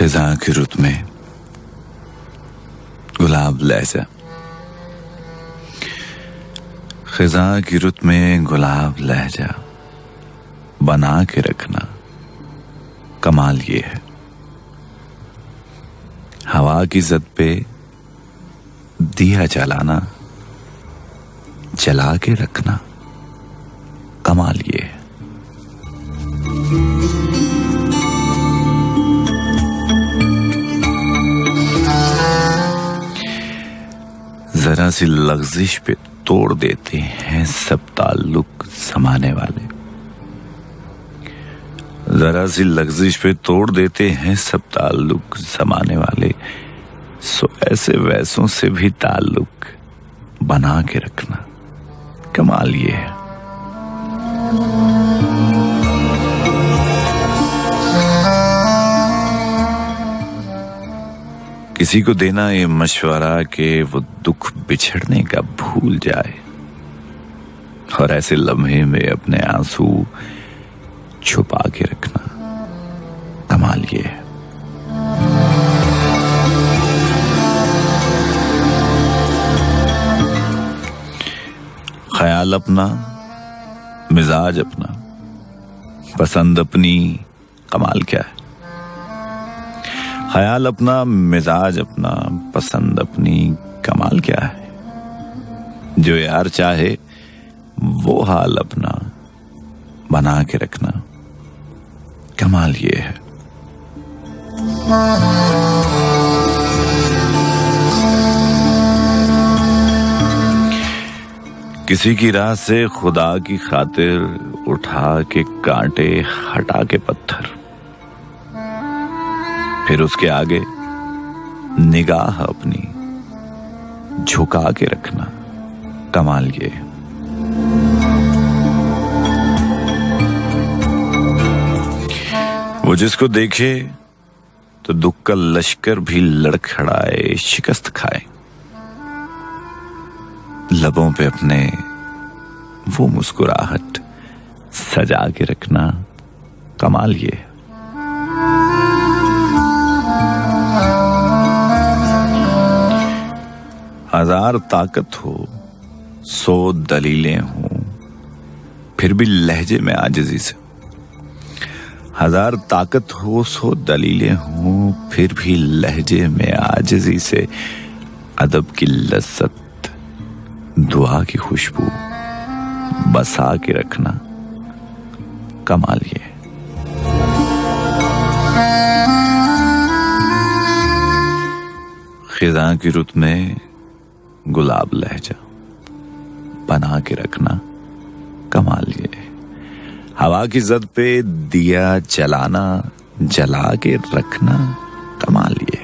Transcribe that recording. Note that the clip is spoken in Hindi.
खिज़ां की रुत में गुलाब लहजा, खिज़ां की रुत में गुलाब लहजा बना के रखना, कमाल ये है। हवा की ज़द पे दिया जलाना, जला के रखना, कमाल ये है। जरा सी लग़ज़िश पे तोड़ देते हैं सब ताल्लुक ज़माने वाले, जरा सी लग़ज़िश पे तोड़ देते हैं सब ताल्लुक ज़माने वाले। सो ऐसे वैसों से भी ताल्लुक बना के रखना, कमाल ये है। किसी को देना ये मशवरा कि वो दुख बिछड़ने का भूल जाए, और ऐसे लम्हे में अपने आंसू छुपा के रखना, कमाल ये है। ख्याल अपना, मिजाज अपना, पसंद अपनी, कमाल क्या है। ख्याल अपना, मिजाज अपना, पसंद अपनी, कमाल क्या है। जो यार चाहे वो हाल अपना बना के रखना, कमाल ये है। किसी की राह से खुदा की खातिर उठा के कांटे, हटा के पत्थर, फिर उसके आगे निगाह अपनी झुका के रखना, कमाल ये। वो जिसको देखे तो दुख का लश्कर भी लड़खड़ाए, शिकस्त खाए, लबों पे अपने वो मुस्कुराहट सजा के रखना, कमाल ये। हजार ताकत हो, 100 दलीलें हों, फिर भी लहजे में आजिज़ी से। हजार ताकत हो, 100 दलीलें हों, फिर भी लहजे में आजिज़ी से अदब की लज्जत, दुआ की खुशबू बसा के रखना, कमाल ये। खिज़ां की रुत में गुलाब लहजा बना के रखना, कमाल ये। हवा की ज़द पे दिया जलाना, जला के रखना, कमाल ये।